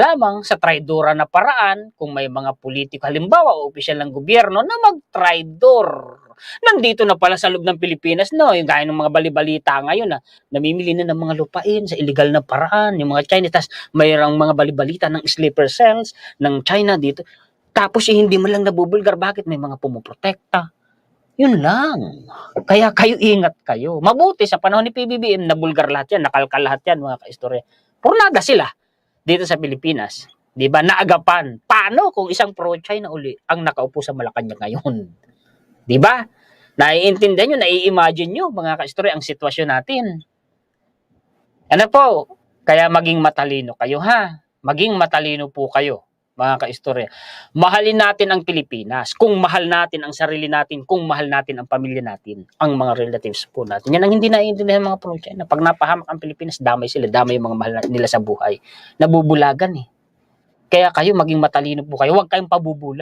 lamang sa traidora na paraan kung may mga politiko, halimbawa o opisyal ng gobyerno na mag-traidor. Nandito na pala sa loob ng Pilipinas, no, yung gaya ng mga balibalita ngayon na namimili na ng mga lupain sa illegal na paraan, yung mga Chinese, tas mayroong mga balibalita ng sleeper cells ng China dito. Tapos hindi mo lang nabubulgar, bakit may mga pumuprotekta? Yun lang. Kaya kayo ingat kayo. Mabuti sa panahon ni PBBM, nabulgar lahat yan, nakalkal lahat yan mga kaistorya. Pornada sila dito sa Pilipinas. 'Di ba? Naagapan. Paano kung isang pro-China uli ang nakaupo sa Malacanang ngayon? 'Di ba? Naiintindihan nyo, nai-imagine nyo mga kaistorya ang sitwasyon natin. Ano po? Kaya maging matalino kayo ha. Maging matalino po kayo mga kaistorya. Mahalin natin ang Pilipinas. Kung mahal natin ang sarili natin, kung mahal natin ang pamilya natin, ang mga relatives po natin. Yan ang hindi naiintindihan ng mga pro-China. Pag napahamak ang Pilipinas, damay sila, damay yung mga mahal nila sa buhay. Nabubulagan eh. Kaya kayo maging matalino po kayo. Huwag kayong pabubulag.